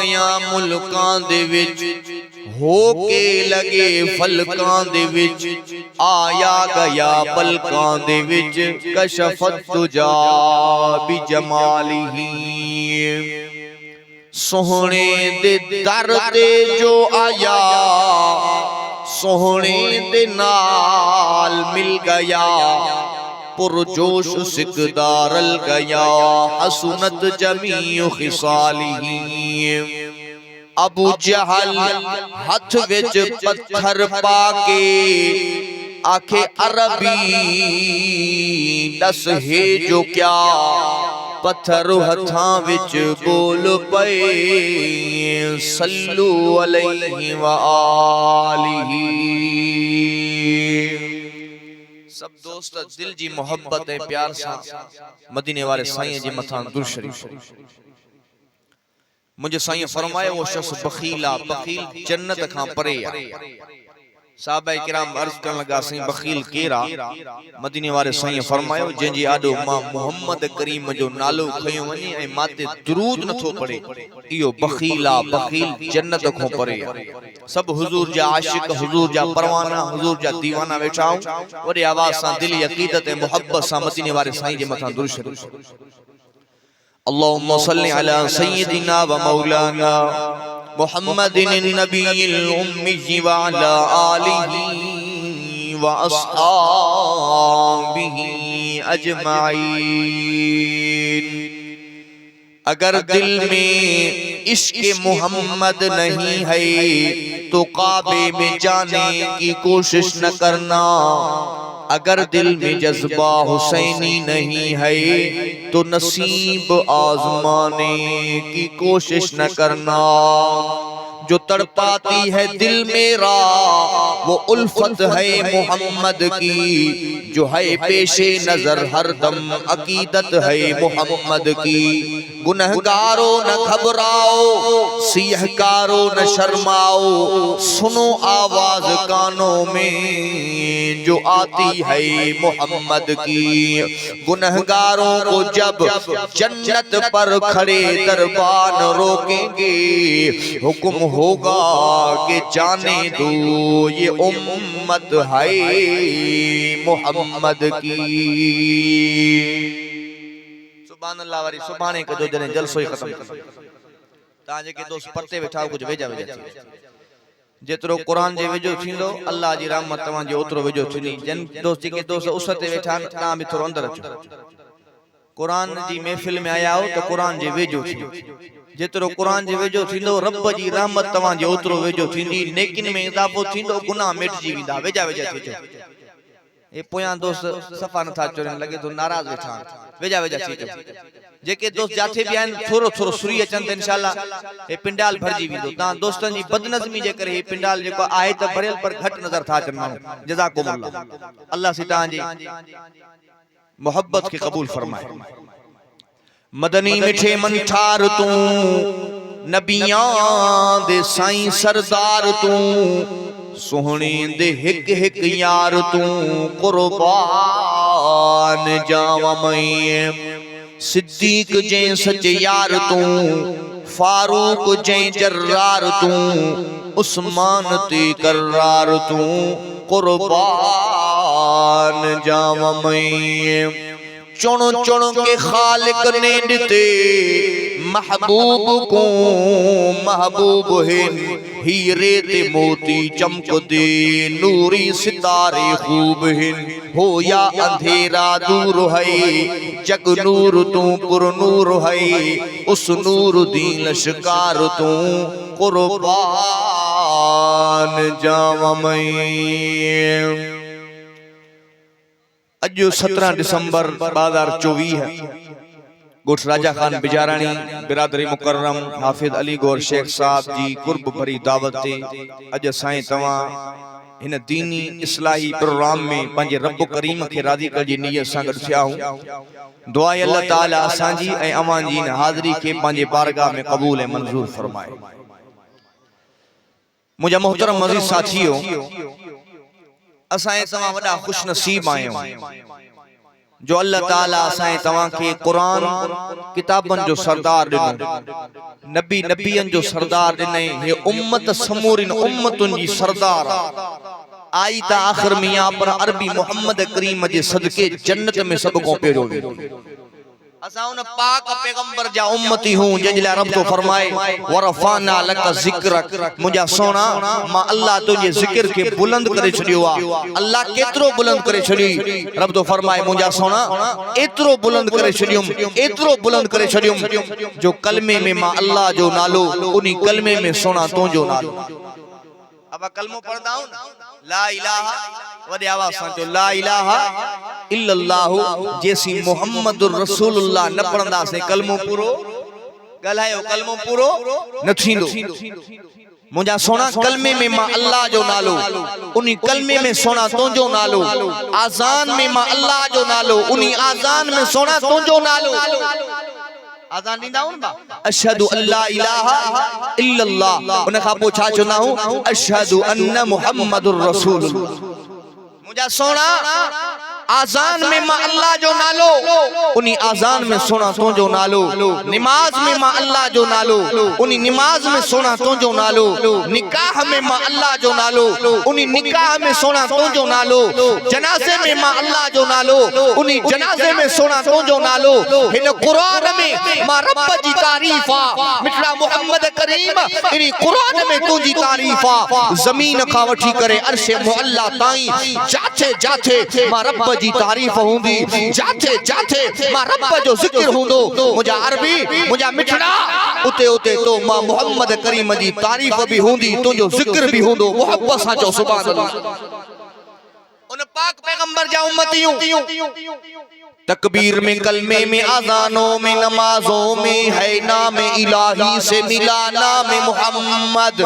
पया मुल्कां दे विच हो के लगे फलकां दे विच आया गया पलकां दे विच कशफत तुजा बि जमालिही सोहणे दे दर ते जो आया सोहणे दे नाल मिल गया पुरजोश सिकदारल गया हसनत जमीउ खिसालिही अबू जहल हाथ विच पत्थर पाके आखे अरबी दस है जो क्या पत्थर हथां विच बोल पे सल्लू अलैहि व आलिही सब दोस्त दिल जी मोहब्बत है प्यार सा मदीने वाले साईं जी मथां दुरूद शरीफ मुझे साईं फरमाए वो शख्स बखीला बखील जन्नत खां परे साहबा किराम अर्ज करन लगा साईं बखील केरा मदीने वाले साईं फरमायो जंजी आडो मां मोहम्मद करीम जो नालो खयो वनी ए माते दुरूद नथो पढ़े इयो बखीला बखील जन्नत खां परे सब हुजूर जा आशिक हुजूर जा परवाना हुजूर जा दीवाना वेठा वडे आवाज सा दिल अकीदत ए मोहब्बत सा मदीने वाले साईं जे मथां दुरूद शरीफ अल्लाहुम्मा सल्लि अला सय्यिदिना व मौलाना मुहम्मदिन नबील उम्मी व अला आलिही व अस्हाबिही अजमाइन। अगर दिल में इश्क मोहम्मद नहीं है तो काबे में जाने की कोशिश न करना। अगर दिल में जज्बा हुसैनी नहीं है तो नसीब आजमाने की कोशिश न करना। जो तड़पाती है दिल मेरा वो उल्फत है मोहम्मद की, जो है पेशे नजर हरदम अकीदत है मोहम्मद की। गुनहगारों न घबराओ सियहकारों न शर्माओ, सुनो आवाज कानों में जो आती है मोहम्मद की। गुनहगारों को जब जन्नत पर खड़े दरबान रोकेंगे, हुक्म होगा कि जाने दो ये उम्मत है मोहम्मद की। सुभान अल्लाह वारी सुभाणे कजो जने जलसो ही खत्म ता जेके दोस्त परते वेठा कुछ वेजा वेजा जेतरो कुरान जे वेजो थींदो अल्लाह जी रहमत तवां जे ओतरो वेजो थींदी। जन दोस्त जेके दोस्त उसते वेठा ता भी थोरो अंदर अचो, कुरान जी महफिल में आया हो तो कुरान जे वेजो थी। जेतरो कुरान जे वेजो थींदो रब जी रहमत तवां जे ओतरो वेजो थींदी। नेकिन में इजाफो थींदो, गुनाह मिटजी वेंदा। वेजा वेजा थीजो। ए पोयां दोस्त सफा नथा चोरन लगे तो नाराज वेठा वेजा वेजा थीजो। जेके दोस्त जाथे भी आन थोरो थोरो सुरी अचन त इंशाअल्लाह ए पिंडाल भरजी वेंदो। ता दोस्तन जी बदनज़मी जे करे पिंडाल जेको आहे त भरियल पर घट नजर था अचन माण्हू। जज़ाकुमुल्लाह, अल्लाह से तां जी मोहब्बत के कबूल फरमाए। मदनी मिठे मन ठार तू नबियां दे साईं सरदार तू, सोहणे दे हिक हिक यार तू कुर्बान जावा मैं। सिद्दीक जे सच यार तू, फारूक जे जर्रार तू, उस्मान ते करार तू कुर्बान जावा मैं। चुन चुन के खालिक ने दिते महबूब को महबूब है। हीरे ते मोती चमक दे नूरी सितारे खूब है। हो या अंधेरा दूर है जग नूर तू पुर नूर है। उस नूर दी लश्कार तू कुर्बान जावा मैं। अज 17 दिसंबर 2024 है। गोठ राजा खान बिजारानी बिरादरी मुकर्रम हाफिज अली गौर शेख साहब जी कुर्ब भरी दावत ते अज साईं तवां इन दीनी इस्लाही प्रोग्राम में पंजे रब करीम के राजी कर जी नियत सां गड थिया हूं। दुआ है अल्लाह ताला असांजी ऐं अवां जी हाज़िरी के पंजे बारगाह में कबूल ऐं मंजूर फरमाए। मुझा मोहतरम अज़ीज़ साथियो, असां तमाम वडा खुश नसीब आयो जो अल्लाह ताला असां तवां के कुरान किताबन जो सरदार दिनो, नबी नबियन जो सरदार दिने, हे उम्मत समूरिन उम्मतुन जी सरदार आई ता आखिर मियां पर अरबी मोहम्मद करीम जे सदके जन्नत में सब को पेरो असा उन पाक पैगंबर जा उम्मती हूं जंहिंजे रब तो फरमाए वरफाना लक जिक्रक, मुझा सोना मां अल्लाह तुझे जिक्र के बुलंद करे छडियो आ। अल्लाह केतरो बुलंद करे छडी, रब तो फरमाए मुझा सोना एतरो बुलंद करे छडियुम, एतरो बुलंद करे छडियुम जो कलमे में मां अल्लाह जो नालो उनी कलमे में सोना तो जो नालो। अब कलमो पढ़दा हूं ला इलाहा वदे आवाज सां ला इलाहा इल्लल्लाहु, जैसी मुहम्मदुर रसूलुल्लाह न पढ़ंदा से कलमो पूरो गलायो, कलमो पूरो न थींदो। मुझा सोना कलमे में मां अल्लाह जो नालो उनी कलमे में सोना तो जो नालो, आजान में मां अल्लाह जो नालो उनी आजान में सोना तो जो नालो। आजान ॾींदा हूं बा अशहदु अल्ला इलाहा इल्लल्लाह, उन खां पोइ छा चवंदा हूं अशहदु अन्न मुहम्मदुर रसूलुल्लाह। मुझा सोना आजान में मां अल्लाह जो नालो उनी आजान में सोना तो जो नालो, नमाज में मां अल्लाह जो नालो उनी नमाज में सोना तो जो नालो, निकाह में मां अल्लाह जो नालो उनी निकाह में सोना तो जो नालो, जनाजे में मां अल्लाह जो नालो उनी जनाजे में सोना तो जो नालो। इन कुरान में मां रब जी तारीफ आ, मिठड़ा मोहम्मद करीम इन कुरान में तुजी तारीफ आ। जमीन का वठी करे अर्श मुअल्ला ताई जाथे जाथे मां रब जी तारीफ होंदी, जाथे जाथे मां रब जो जिक्र होंदो। मुझा अरबी मुझा मिठड़ा उते उते तो मां मोहम्मद करीम जी तारीफ भी होंदी, तुजो जिक्र भी होंदो। मोहब्बत सां चो सुभान अल्लाह। उन पाक पैगंबर जा उम्मतियों तकबीर में कलमे में आजानों में नमाजों में है नाम इलाही से मिला नाम मोहम्मद।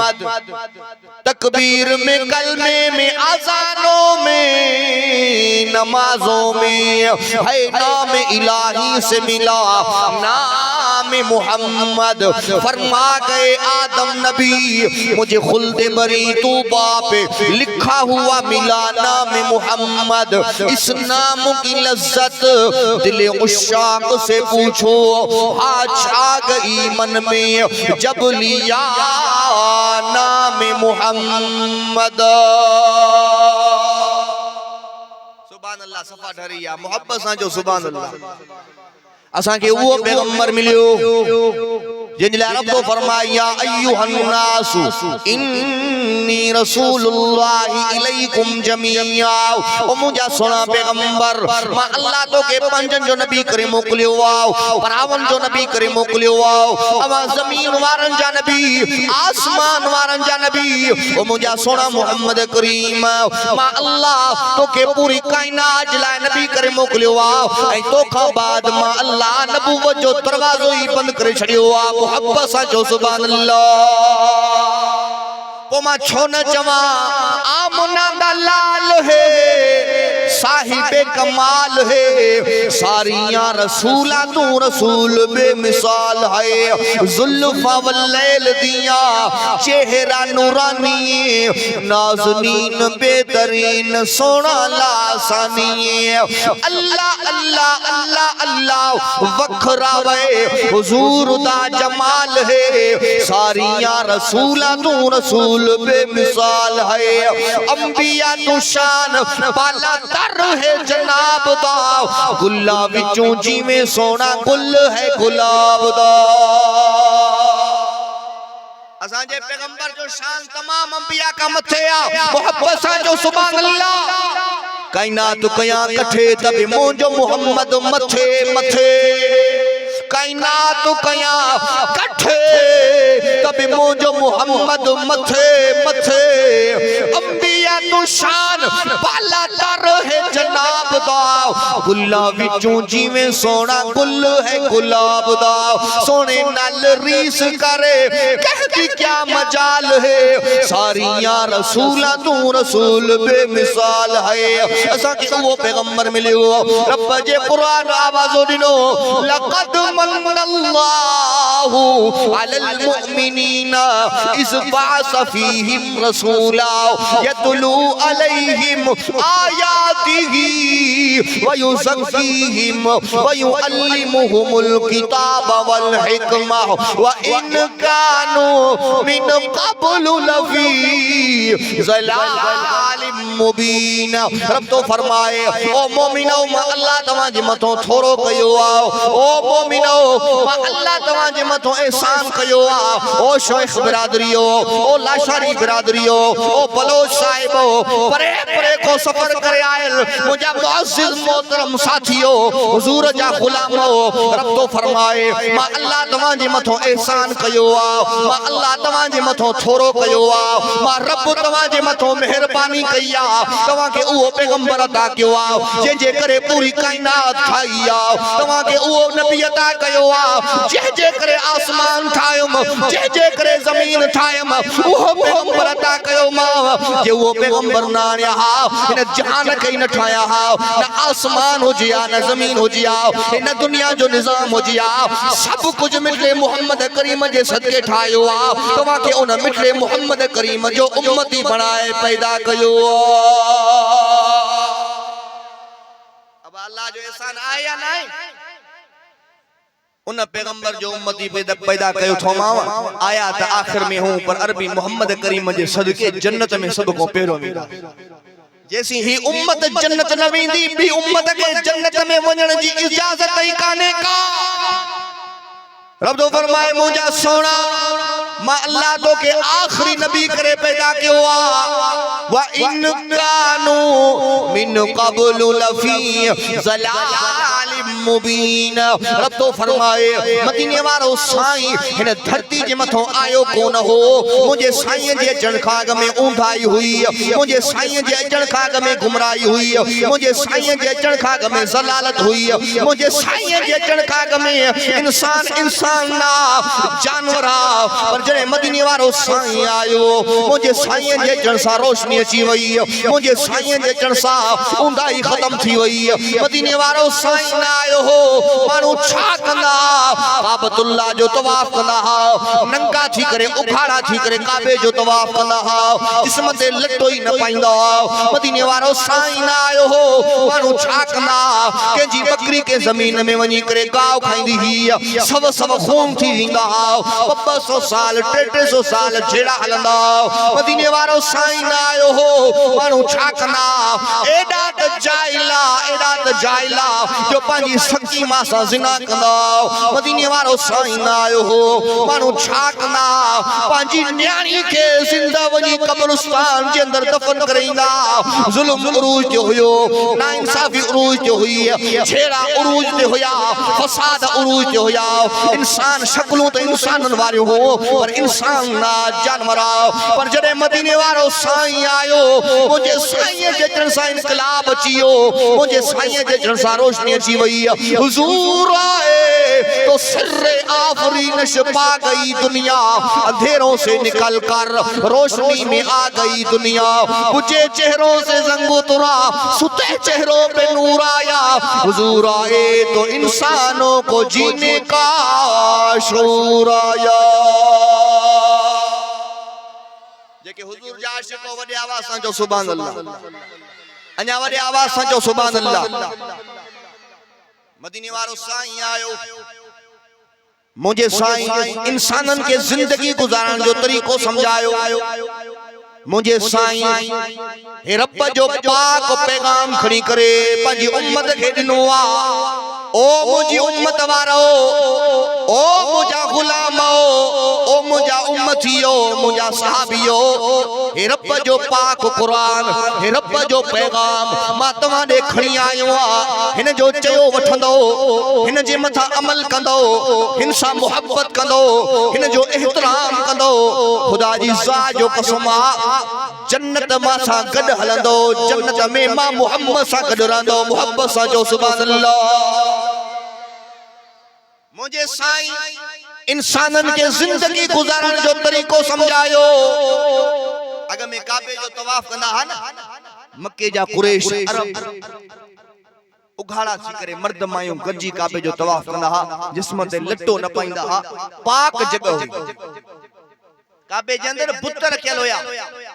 तकबीर में कलमे में आजानों में नमाजों में है नाम इलाही से मिला नाम मोहम्मद। फरमा गए आदम नबी मुझे खुल्दे बरी तूबा पे लिखा हुआ मिला नाम मोहम्मद। इस नाम की लज्जत दिले उशाक से पूछो, आज आ गई मन में जब लिया नाम मोहम्मद। सुभान अल्लाह, सफा ढरिया मोहब्बत सां जो सुभान अल्लाह। असा के वो पैगंबर मिलियो जिनले रब तो फरमाया अय्युहन नास इन्नी रसूलुल्लाहि इलैकुम जमीआ। ओ मुझा सोना पैगंबर मां अल्लाह तो के पंजन जो नबी करे मोकलियो आओ, परावन जो नबी करे मोकलियो आओ, अवा जमीन वारन जा नबी आसमान वारन जा नबी। ओ मुझा सोना मोहम्मद करीम मां अल्लाह तो के पूरी कायनात लाए नबी करे मोकलियो आओ। ऐ तो खां बाद मां अल्लाह नबूवत जो दरवाजो ही बंद करे छड़ियो आ। मोहब्बत सां जो सुभान अल्लाह। पो मां छो न चवा आमना दा लाल है साहिबे कमाल है, सारियां रसूला तू रसूल बेमिसाल है। जुल्फा वल्लैल दिया चेहरा नूरानी, नाज़नीन बेदरीन सोना लासानी। अल्लाह अल्लाह अल्लाह अल्लाह वखरा वे हुजूर दा जमाल है, सारियां रसूला तू रसूल बेमिसाल है। अंबिया तू शान बाला है जनाब दा, गुल्ला विचों जिवें सोना गुल है गुलाब दा। असां जे पैगंबर जो शान तमाम अंबिया का मथे आ। मोहब्बत सां जो सुभान अल्लाह। कायनात कया कठे तबे मोजो मोहम्मद मथे मथे, कायनात कया कठे तबे मोजो मोहम्मद मथे मथे। अंबिया तो शान बाला तर है जनाब दा, गुल्ला विचों जिवें सोना गुल है गुलाब दा। सोने नाल रीस करे कहती क्या मजाल है, सारियां रसूला तू रसूल बेमिसाल है। असा के वो पैगंबर मिलियो रब जे कुरान आवाजो दिनो, लक़द मन्नल्लाहु अलल मुमिनीना इज़ बअस फीहिम रसूला यतलू अलैहिम आयात आयातिही व युज़क्कीहिम व युअल्लिमुहुमुल किताब वल हिकमा व इन कानू मिन क़ब्लु लफ़ी ज़लालिम मुबीन। रब तो फरमाए ओ मोमिनो मां अल्लाह तवां जे मथो थोरो कयो आ, ओ मोमिनो मां अल्लाह तवां जे मथो एहसान कयो आ। ओ शेख बिरादरियो, ओ लाशारी बिरादरियो, ओ बलोच साहिबो, परे परे को सफर करे आयल मुझा मुअज़्ज़िज़ मोहतरम साथियो, हुजूर जा गुलामो, रब तो फरमाए मां अल्लाह तवां जे मथो एहसान कयो आ, मां अल्लाह तवां जे मथो थोरो कयो आ, मां रब तवां जे मथो मेहरबानी कई आ, तवां के उहो पैगंबर अता कयो आ जे जे करे पूरी कायनात ठाही आ, तवां के उहो नबी अता कयो आ जे जे करे आसमान ठायुम, जे जे करे जमीन ठायुम, उहो पैगंबर अता कयो मां जे उहो पैगंबर ना आया हा इन जहान के न ठाया हा, न आसमान हो जिया न जमीन हो जिया, इन दुनिया जो निजाम हो जिया, सब कुछ मिटले मोहम्मद करीम जे सदके ठायो आ, तवां के उन मिटले मोहम्मद करीम जो उम्मती बनाए पैदा कयो। अब अल्लाह जो एहसान आया नहीं उन पैगंबर जो उम्मती पैदा कयो थो मां आया त आखिर में हूं पर अरबी मोहम्मद करीम जे सदके जन्नत में सब को पेरो वेंदा। जैसी ही उम्मत जन्नत न वेंदी बी उम्मत के जन्नत में वणन जी इजाजत ही काने का। रब तो फरमाए मुझा सोना मां अल्लाह तो के आखिरी नबी करे पैदा कियो आ व इन कानू मिन क़ब्लु लफ़ी ज़लालिम मुबीन। रब तो फरमाए मदीने वारो साईं हिन धरती जे मथो आयो कोन हो, मुझे साईं जे अचण खां अॻ में ऊंधाई हुई, मुझे साईं जे अचण खां अॻ में गुमराही हुई, मुझे साईं जे अचण खां अॻ में ज़लालत हुई, मुझे साईं जे अचण खां अॻ में इंसान ना जानवर आ, पर जड़े मदीने वारो साईं आयो मुझे साईं जे अचण सां रोशनी अची वई, मुझे साईं जे अचण सां ऊंधाई खत्म थी वई। मदीने वारो साईं आयो हो मानू छा कंदा काबतुल्लाह जो तवाफ कंदा हा, नंगा थी करे उखाड़ा थी करे काबे जो तवाफ कंदा हा, जिस्म ते लटो ही न पाइंदा। मदीने वारो साईं आयो हो मानू छा कंदा केजी बकरी के जमीन में वनी करे गाव खाईंदी ही, सब सब खून थी वेंदा, 200 साल 300 साल जेड़ा हलंदा। मदीने वारो साईं आयो हो मानू छा कंदा एडा त जाइला जो पांजी सकी मां सां ज़िना कंदा। मदीने वारो साईं आयो हो मानू छा कंदा पांजी न्याणी के जिंदा वनी कब्रिस्तान जे अंदर दफन करेंदा। जुल्म उरूज ते हुयो, नाइंसाफी उरूज ते हुई, छेड़ा उरूज ते हुया, फसाद उरूज ते हुया। इंसान शक्लूं तो इंसानन वारियो हो पर इंसान ना जानवर आ। पर जड़े मदीने वारो साईं आयो मुझे साईं जे अचण सां इनकलाब अचियो, मुझे साईं जे अचण सां रोशनी अची वई। हुजूर आए तो सिर्रे आफरीनश पा गई दुनिया, अंधेरों से निकल कर रोशनी में आ गई दुनिया। बुझे चेहरों से जंग उतरा, सुते चेहरों पे नूर आया। हुजूर आए तो इंसानों को जीने का शऊर आया। जेके हुजूर जा आशिक़ो वडे आवाज सां जो सुभान अल्लाह, अञा वडे आवाज सां जो सुभान अल्लाह। मदीने वारो साईं आयो मुझे साईं इंसानन के जिंदगी गुजारण जो तरीको समझायो। मुझे साईं हे रब जो पाक पैगाम खणी करे पंहिंजी उम्मत खे ॾिनो आ। ओ मुझी उम्मत वारो, ओ मुझा गुलामो, ओ मुझा उम्मतियो, मुझा सहाबियो, हे रब जो पाक कुरान, हे रब जो पैगाम मां तव्हां ॾे खणी आयो आ। हिन जो चयो वठंदो, हिन जे मथां अमल कंदो, हिन सां मोहब्बत कंदो, हिन जो एहतराम कंदो, खुदा जी ज़ात जो कसम आ जन्नत मां सां गॾु हलंदो, जन्नत में मां मोहम्मद सां गॾु रहंदो। मोहब्बत सां जो सुभान अल्लाह। मुझे साईं इंसानन के जिंदगी गुजारण जो तरीको समझायो। अगर में काबे जो तवाफ कंदा हा न, मक्के जा कुरैश अरब उघाड़ा थी करे मर्द मायूं गजी काबे जो तवाफ कंदा हा, जिस्म ते लटो न पाइंदा हा, पाक जगह हुई। काबे जे अंदर बुत रखियल हुया,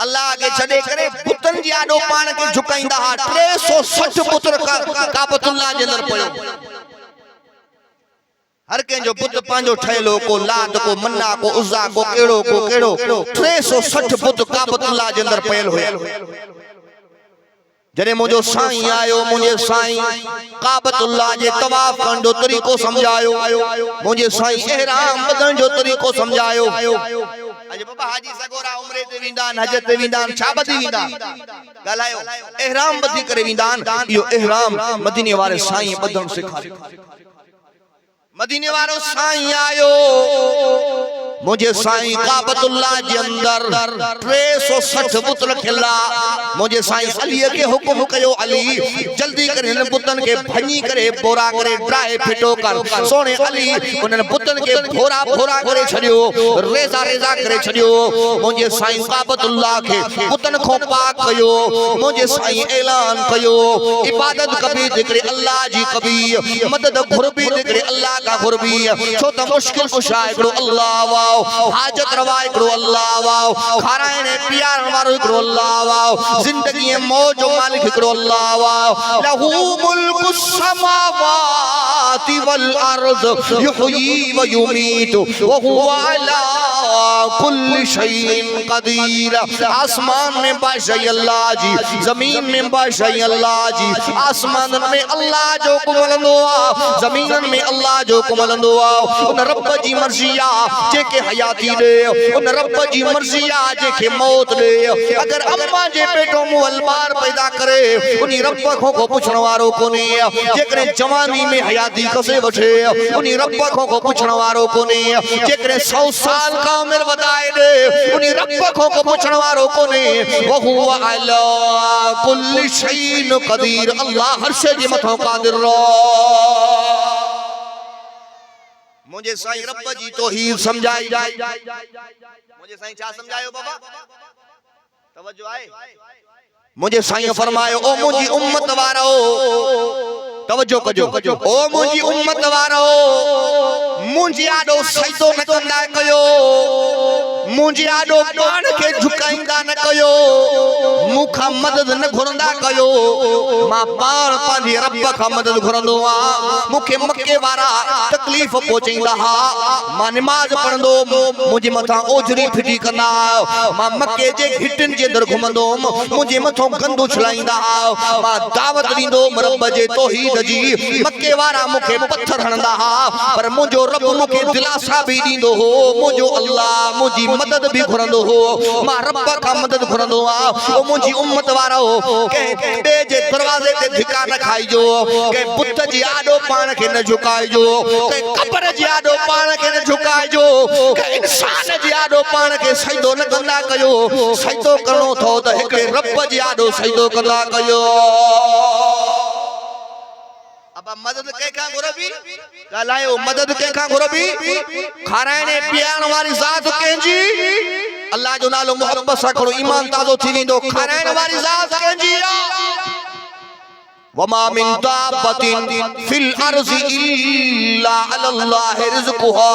अल्लाह के छॾे करे पुतन जी आॾो पाण खे झुकाईंदा हा 360 पुत्र काबतुल्लाह जे अंदर पयो हर कंहिंजो पुत पंहिंजो ठहियलो को लाद को मन्ना को उज़ा को कहिड़ो 360 पुत काबतुल्लाह जे अंदर पयल हुया जॾहिं मुंहिंजो साईं आयो मुंहिंजे साईं काबतुल्लाह जे तवाफ करण जो तरीक़ो समझायो मुंहिंजे साईं इहराम ॿधण जो तरीक़ो समझायो अॼु बाबा हाजी सगोरा उमरे ते वेंदा आहिनि हज ते वेंदा आहिनि छा ॿधी वेंदा ॻाल्हायो इहराम ॿधी करे वेंदा आहिनि इहो इहराम मदीने वारे साईं ॿधण सेखारियो मदीने वारो साईं आयो मुझे साईं काबतुल्लाह जे अंदर 360 पुत रखियला मुझे साईं अली के हुकुम कयो अली जल्दी करे इन पुतन के भञी करे बोरा करे ड्राए फिटो कर सोने अली उन पुतन के भोरा भोरा करे छडियो रेजा रेजा करे छडियो मुझे साईं काबतुल्लाह के पुतन को पाक कयो मुझे साईं ऐलान कयो इबादत कबी जिक्र अल्लाह जी कबी मदद घुरबी जिक्र अल्लाह का घुरबी छो त मुश्किल कुशा हिकड़ो अल्लाह वाओ हाजत रवा हिकड़ो अल्लाह वाओ खाराइण पियारण वारो हिकड़ो अल्लाह वाओ जिंदगी मौज मालिक हिकड़ो अल्लाह वाओ लहू मुल्कु समावाति वल अर्ज़ युहयी व युमीतु व हुवा अला कुल्लि शैइन कदीर आसमान में बादशाह अल्लाह जी जमीन में बादशाह अल्लाह जी आसमान में अल्लाह जो कुमलंदो आ जमीन में अल्लाह जो कुमलंदो आ उन रब जी मर्जी आ जेके हयाती दे उन रब जी मर्जी आ जेके मौत दे अगर अम्मा जे पेटो मुअल बार पैदा करे उनी रब को पुछण वारो कोने जेकरे जवानी में हयाती कसे वठे उनी रब को पुछण वारो कोने जेकरे 100 साल का उम्र वधाए दे उनी रब को पुछण वारो कोने व हुवा अला कुल्लि शैइन कदीर अल्लाह हर शय जे मथो कादिर रो मुझे साईं रब जी तौहीद समझाई मुझे साईं छा समझायो बाबा तवज्जो आए मुझे साईं फरमायो ओ मुंजी उम्मत वारो तवज्जो कजो ओ मुंजी उम्मत वारो मुंजी आडो सजदो न कंदा कयो मुंजी आडो पाण के झुकाईंदा न कयो मुखा मदद न घुरंदा कयो मां पाण पांजी रब का मदद घुरंदो आ मुखे मक्के वारा तकलीफ पहुचाईंदा हा मां नमाज पढ़ंदो मुंजे मथा ओजरी फिटी कंदा मां मक्के जे घिटन जे अंदर घुमंदो मुंजे मथो गंदो छलाईंदा मां दावत दींदो रब जे तौहीद जी मक्के वारा मुखे पत्थर हणंदा हा पर मुंजो रब मुखे दिलासा भी दींदो हो मुंजो अल्लाह मुंजी मदद भी घुरंदो हो मां रब का मदद घुरंदो आ ओ मुंजी उम्मत वारो के बे जे दरवाजे ते धिका न खाइजो के बुत जी आडो पाण के न झुकाइजो के कब्र जी आडो पाण के न झुकाइजो के इंसान जी आडो पाण के सजदो न कंदा कयो सजदो करणो थो त हिकड़े रब जी आडो सजदो कंदा कयो अब मदद के का घुरबी ॻाल्हायो मदद के का घुरबी खाराइण पियारण वारी ज़ात कंहिंजी अल्लाह जो नालो मोहब्बत सां खणो ईमान ताज़ो थी वेंदो खाराइण वारी ज़ात कंहिंजी वमा मिन दाबतिन फिल अर्ज़ि इल्ला अल्लाह रिज़्क़ुहा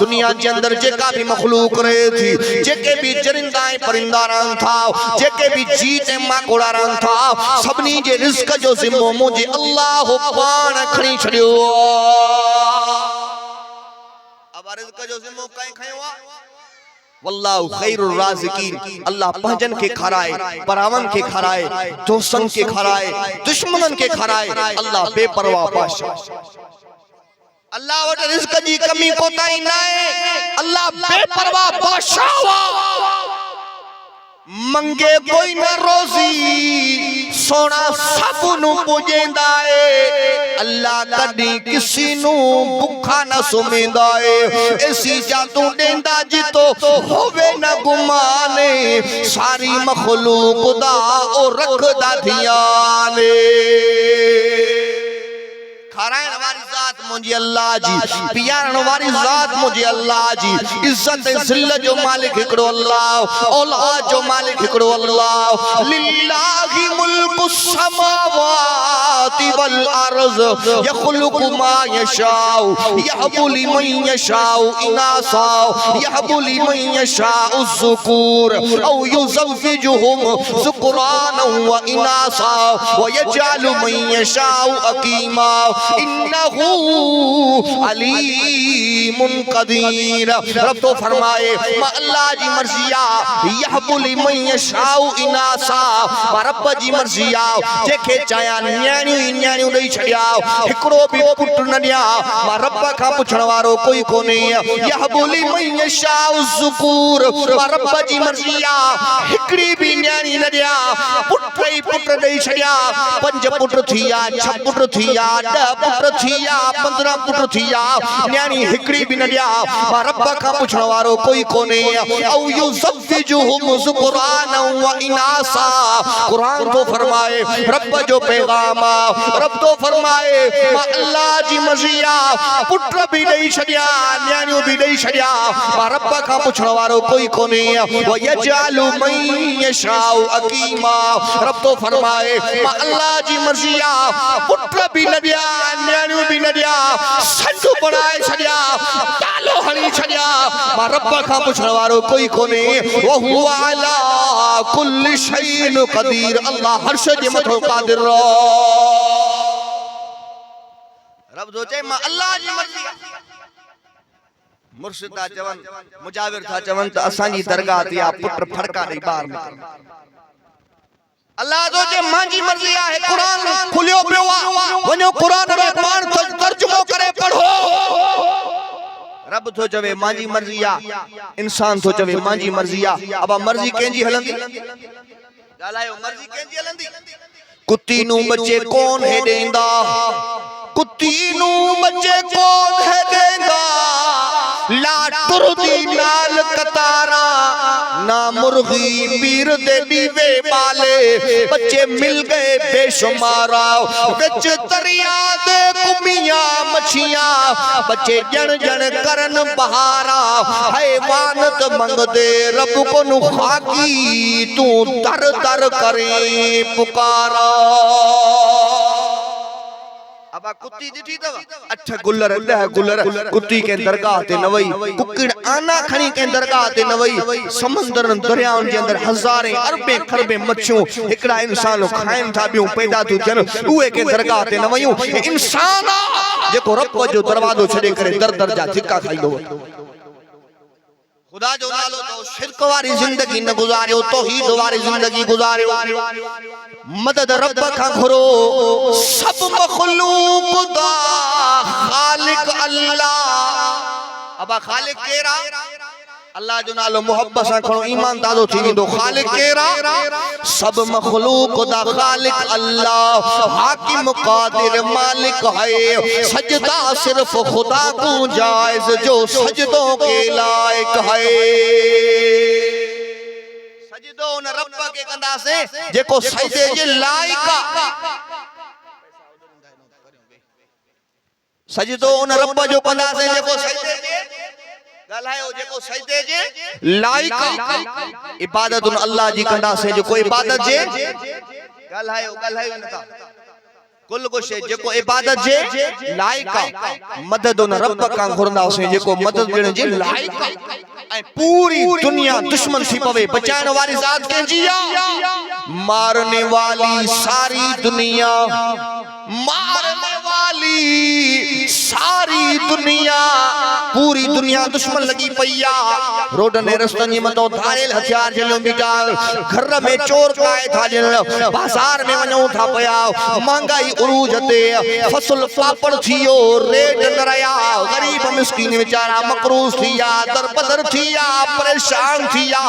दुनिया के अंदर जेका भी मखलूक रहे थी जेके भी चरिंदा परिंदा रहन था जेके भी जीत माकोड़ा रहन था सबनी जे रिज़्क़ जो ज़िम्मो मुझे अल्लाह पाण खणी छड़ियो अब रिज़्क़ जो ज़िम्मो कहीं खयो आ वल्लाहु खैरुर राज़िकीन अल्लाह पंजन के खराए परावन के खराए दोस्तन के खराए दुश्मनन के खराए अल्लाह बेपरवाह बादशाह अल्लाह वट रिज़्क़ जी कमी कोताई नाए अल्लाह बेपरवाह बादशाह मंगे कोई न रोजी सोना सबनु पुजेंदा है अल्लाह कदी किसी नु भूखा न सुमेंदा है ऐसी जादू देंदा जितो होवे न गुमाने सारी मखलूक दा ओ रखदा धियाने खाराइण वारी ज़ात मुझे अल्लाह जी, प्यारण वारी ज़ात मुझे अल्लाह जी, इज्जत ज़िल्लत जो मालिक हिकड़ो अल्लाह, औलाद जो मालिक हिकड़ो अल्लाह। लिल्लाहि मुल्कु समावाति वल अर्ज़ यख़्लुक़ु मा यशाउ यहबु लिमन यशाउ इनासा यहबु लिमन यशाउ ज़ुकूर औ युज़व्विजुहुम ज़ुकराना व इनासा व यजअलु मन यशाउ अकीमा इन्नहु अलीमुन क़दीर। रब तो फरमाए अल्लाह जी मर्ज़िया यहबु लिमन यशाउ इनासा, रब जी मर्ज़िया जेके चाया न्याणियूं ॾेई छॾिया, हिकिड़ो बि पुट न ॾिया, मां रब खां पुछण वारो कोई कोन्हे। यहबु लिमन यशाउ ज़ुकूर, मां रब जी मर्ज़िया हिकिड़ी बि न्याणी न ॾिया, पुट ई पुट ॾेई छॾिया, 5 पुट थिया, 6 पुट थिया, 10 पुट थिया, 15 पुट थिया, न्याणी हिकिड़ी बि न ॾिया, मां रब खां पुछण वारो कोई कोन्हे। औ युज़व्विजुहुम ज़ुकराना व इनासा, कुरान तो फरमाए रब जो पैगाम, रब तो फरमाए मां अल्लाह जी मर्ज़िया पुट भी ॾेई छॾिया, न्याणियूं भी ॾेई छॾिया, मां रब खां पुछण वारो कोई कोन्हे। व यजअलु मन यशाउ अकीमा, रब तो फरमाए मां अल्लाह जी मर्ज़िया पुट भी न ॾिया, न्याणियूं भी न ॾिया, संड बनाए छॾिया, तालो हणी छॾिया, मां रब खां पुछण वारो कोई कोन्हे। व हुवा अला कुल्लि शैइन क़दीर, अल्लाह हर शइ जे मथां क़ादिर रहो। रब सोचे मां अल्लाह जी मर्ज़ी। मुर्शिद था चवन, मुजाविर था चवन त असांजी दरगाह ते आ पुट फड़का ॾेई ॿार निकिरनि। अल्लाह सोचे मांजी मर्ज़ी आहे, कुरान खुलियो पियो आहे, वञो कुरान जो पाण तर्जुमो करे पढ़ो। रब तो चवे मांजी मर्ज़ी आहे, इंसान तो चवे मांजी मर्ज़ी आहे। अब मर्ज़ी कंहिंजी हलंदी? ॻाल्हायो, मर्ज़ी कंहिंजी हलंदी? कुत्ती नू बच्चे कौन है देंदा, कुत्ती नू बच्चे कौन है देंदा, ला टुरदी नाल कतारा, ना मुर्गी पीर दे दीवे बाले, बच्चे मिल गए बेशुमारा, बिच दरिया दे कुमियां मछियां, बच्चे जण जण करन बहारा, हैवानत मंगदे रब को नु खाकी, तू दर दर करे पुकारा। अब कुत्ती दिठी तव 8 गुलर 10 गुलर, कुत्ती के दरगाह ते न वई, कुकड़ आना खणी के दरगाह ते न वई, समंदरन दरियाउन जे अंदर हज़ारे अरबे खरबे मच्छियूं हिकड़ा इंसान खाइन था बियूं पैदा थियूं थियन, उहे के दरगाह ते न वयूं। इंसान जेको रब जो दरवाजो छॾे करे दर दर जा धिका खाईंदो। खुदा जो नालो तो शिरक वारी जिंदगी न गुजारियो, तौहीद वारी जिंदगी गुजारियो। मदद रब का घुरो, सब मखलूक दा खालिक अल्लाह। अब खालिक केरा? अल्लाह जो नालो मोहब्बत से खणो, ईमान ताज़ो थी वेंदो। खालिक केरा? सब मखलूक दा खालिक अल्लाह, हाकिम कादिर मालिक है, सजदा सिर्फ खुदा को जायज जो सजदों के लायक है। सजदो न रब के कंदा से जेको सजदे जे लायक, सजदो न रब जो कंदा से जेको सजदे जे ॻाल्हायो, जेको सजदे जे लायक। इबादत अल्लाह जी कंदा से जेको इबादत जे ॻाल्हायो नथा, कुल को शे जेको इबादत जे लायक, मदद न रब का घुरंदा से जेको मदद ॾियण जे लायक। ऐं पूरी दुनिया दुश्मन थी पवे, बचाइण वारी ज़ात कंहिंजी आहे? मारने वाली सारी दुनिया, मारने वाली सारी दुनिया, पूरी दुनिया दुश्मन लगी पईया। रोड ने रस्तन जे मथो धारियल हथियार जलियो बीठा, घर में चोर काए था ॾियण, बाज़ार में वञूं था पिया, महंगाई उरूज ते, फसल पापड़ थियो, रेट न रहिया, गरीब मिस्कीन वीचारा मकरूज़ थिया, दरबदर थिया, परेशान थिया,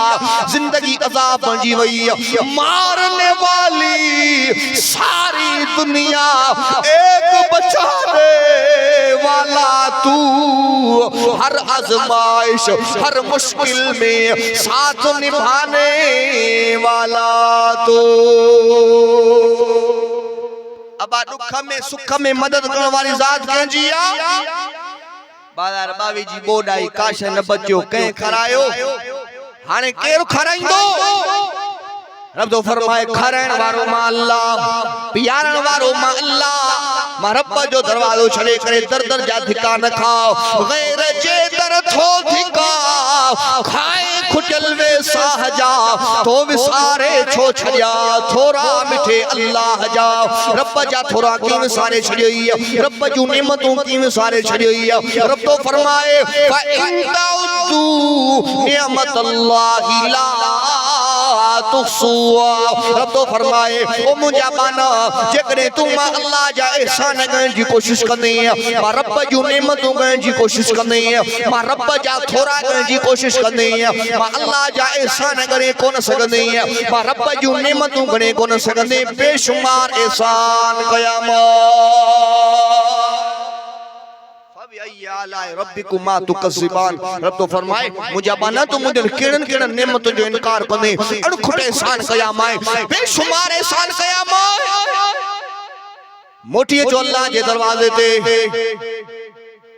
जिंदगी अज़ाब बणजी वई। मारने वाली सारी दुनिया, एक बचाने वाला तू, हर आजमाइश हर मुश्किल में साथ निभाने वाला तू। अब अबा दुख में सुख में मदद करण वाली ज़ात कंहिंजी आ। बाज़ार बावी जी बोडाई काश न बचो कंहिं खरायो हाणे केरु खराईंदो। रब तो फरमाए खराइण वारो मां अल्लाह, पियारण वारो मां अल्लाह। मां रब जो दरवाजो छड़े करे दर दर जा धिका न खाओ, गैर जे दर थो धिका खाए खुजल वे साह जा, तो विसारे छो छड़िया थोरा मिठे अल्लाह जा। रब जा थोरा की विसारे छड़ियोई, रब जूं नेमतूं की विसारे छड़ियोई। रब तो फरमाए फ इन तउदू निअमत अल्लाह ला तुहसूहा। रब तो फरमाए ओ मुंहिंजा बाना जेकॾहिं तूं मां अल्लाह जा एहसान करण जी कोशिश कंदी, मां रब जूं नेमतूं करण जी कोशिश कंदी, मां रब जा थोरा करण जी कोशिश कंदी, मां अल्लाह जा एहसान करे कोन सघंदी, मां रब जूं नेमतूं करे कोन सघंदी, बेशुमार एहसान कया मां। रब तो फरमाए मुझा बाना तो मुझे केड़न केड़न नेमतुन जो इनकार कंदे, अणखुट एहसान कया माए, बेशुमार एहसान कया माए। मोटी जो अल्लाह जे दरवाजे ते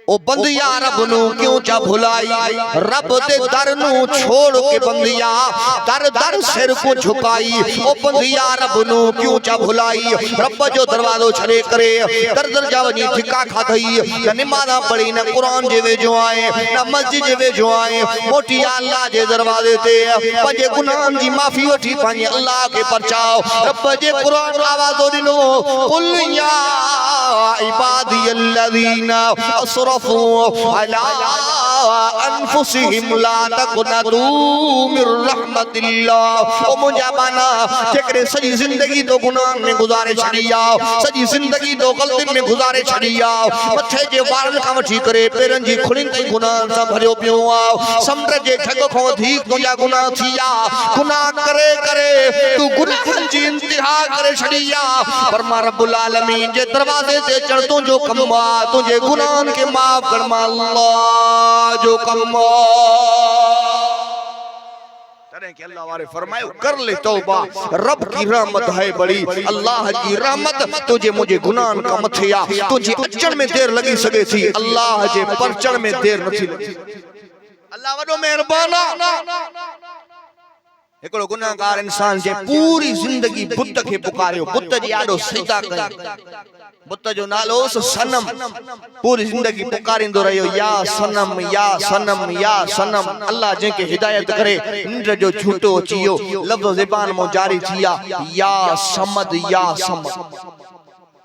ओ बंदिया रब नू क्यों चा भुलाई, रब दे दर नू छोड़ के बंदिया दर दर सिर को झुकाई। ओ बंदिया रब नू क्यों चा भुलाई, रब जो दरवाजो छड़े करे दर दर जा वनी धिका खाधई, न नमाज़ पढ़ी, न कुरान जे वेझो आए, न मस्जिद जे वेझो आए। मोटी अल्लाह जे दरवाजे ते पंजे गुनाहन जी माफी वठी पानी अल्लाह के परचाओ। रब जे कुरान आवाजो दिनो कुल या इबादी अल्लज़ीना असरफू अला अनफुसिहिम ला तक़नतू मिर रहमतिल्लाह। ओ मुंहिंजा बाना जेकॾहिं सॼी ज़िंदगी तो गुनाह में गुज़ारे छॾी आओ, सॼी ज़िंदगी तो ग़लतियुनि में गुज़ारे छॾी आओ, मथे जे वारनि खां वठी करे पेरनि जी खुड़ियुनि ताईं गुनाहनि सां भरियो पियो आओ, समुंड जे ठग खां वधीक तुंहिंजा गुनाह थी विया। गुनाह करे करे तूं गुनाहनि जी इंतिहा करे छॾी आ, पर मां रब्बुल आलमीन जे दरवाज़े ते चढ़ तुंहिंजो कमु आ, तुंहिंजे गुनाहनि खे माफ़ कर मां अल्लाह जो कमु कि अल्लाह वाले फरमाए कर ले तौबा, रब की रहमत है बड़ी। अल्लाह की रहमत तुझे मुझे गुनाह का मथे आ, तुझे अचण में देर लगी सके थी, अल्लाह जे परचण में देर नथी लगी। अल्लाह वडो मेहरबान आ। एकड़ो गुनाहगार इंसान जे पूरी जिंदगी बुत के पुकारियो, बुत जी आडो सजदा कई, बुत जो नालो सनम, पूरी जिंदगी पुकारिंदो रहियो या सनम या सनम या सनम। अल्लाह जेके हिदायत करे निंड जो झूठो अचियो, लफ्ज़ ज़बान मो जारी थिया या समद या समद।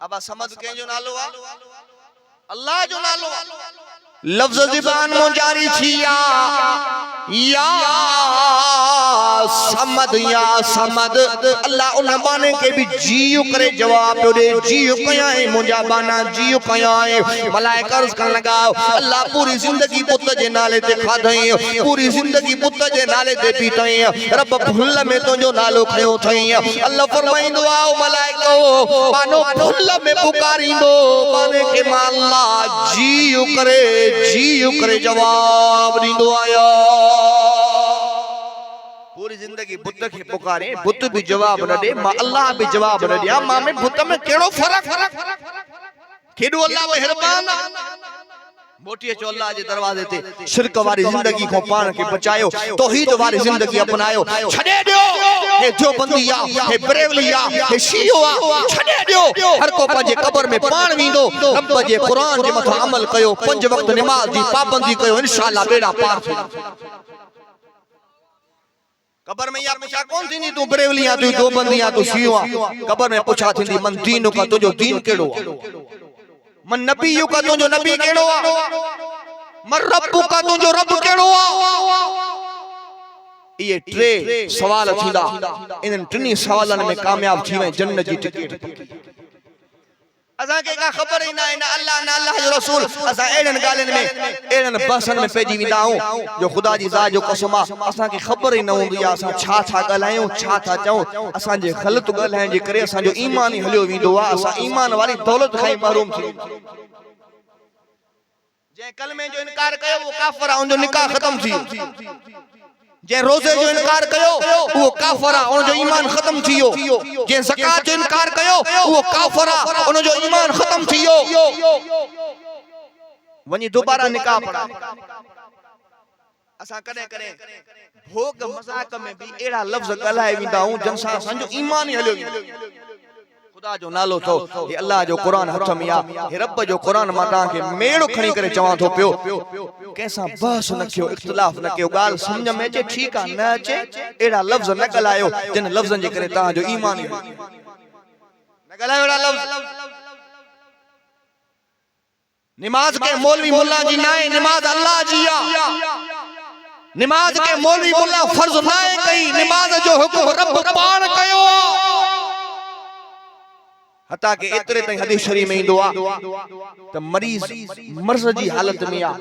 अब समद केजो नालो आ, अल्लाह जो नालो आ, लफ्ज़ ज़बान मो जारी थिया या समद या समद। अल्लाह उन बाने के भी जियो करे जवाब दे, जियो कया है मुंजा बाना, जियो कया है। मलाइका अर्ज़ करन लगाओ अल्लाह पूरी जिंदगी पुत जे नाले ते खाधई, पूरी जिंदगी पुत जे नाले ते पीतई, रब भुल में तुझो नालो खयो थई। अल्लाह फरमाइंदो आओ मलाइको बानो भुल में पुकारिंदो बाने के मां अल्लाह जियो करे जवाब दींदो आया। पूरी जिंदगी बुत के पुकारे, बुत भी जवाब न दे, मां अल्लाह भी जवाब न दिया। मां में बुत में केड़ो फर्क, केडो अल्लाह मेहरबान। मोटी चो अल्लाह जे दरवाजे ते शिरक वाली जिंदगी को पान के बचायो, तौहीद वाली जिंदगी अपनायो, छडे दियो हे देवबंदिया, हे बरेलिया, हे शिया, छडे दियो। हर को पंजे कब्र में पान वींदो, रब जे कुरान जे मथा अमल कयो, 5 वक्त नमाज दी पाबंदी कयो, इंशाअल्लाह बेड़ा पार थी। कब्र में या पूछा कौन थी तू बरेलिया, तू देवबंदिया, तू शिया, कब्र में पूछा थी मन दीन का तुझो दीन केड़ो, मन नबीयु का तुझो नबी केड़ो आ, मन रब्बु का तुझो रब केड़ो आ। ये 3 सवाल थींदा, इन 3 सवालन में कामयाब थी वे जन्नत जी टिकट। असा के का खबर ही ना है, ना अल्लाह ना अल्लाह जो रसूल। असा एडन गालन में एडन बसन में पेजी विदाऊं जो खुदा जी ज़ात जो कसम आ, असा के खबर ही न हुंदी आ असा छा छा गलायूं, छा था चऊं। असा जे गलत गलायन जे करे असा जो ईमान ही हलियो विंदो आ, असा ईमान वाली दौलत खाई महरूम थी। जे कलमे जो इनकार कयो वो काफिर आ, उन जो निकाह खत्म थी। जे रोज़े जो इनकार कयो वो काफिर आ, उन जो ईमान खत्म थियो। जे ज़कात जो इनकार कयो वो काफिर आ, उन जो ईमान खत्म थियो। वनी दोबारा निकाह पढ़ा। असा कदे कदे भोग मजाक में भी एड़ा लफ्ज गलाए विंदा हूं जन सां असांजो ईमान ही हलियो वेंदो। खुदा जो नालो थो, हे अल्लाह जो कुरान हथ में आ, हे रब जो कुरान मां तां के मेड़ खणी करे चवां थो पियो, कैसा बहस न कयो, इख्तिलाफ न कयो, गाल समझ में अचे ठीक आ, न अचे एड़ा लफ्ज न गलायो जिन लफ्जन जे करे तां जो ईमान ही न गलायो। एड़ा लफ्ज नमाज के मौलवी मुल्ला जी नाए, नमाज अल्लाह जी आ। नमाज के मौलवी मुल्ला फर्ज नाए कई, नमाज जो हुक्म रब पाण कयो। हता के एतरे ताईं हदीस शरीफ में इंदो आ त मरीज मर्ज जी हालत में आ,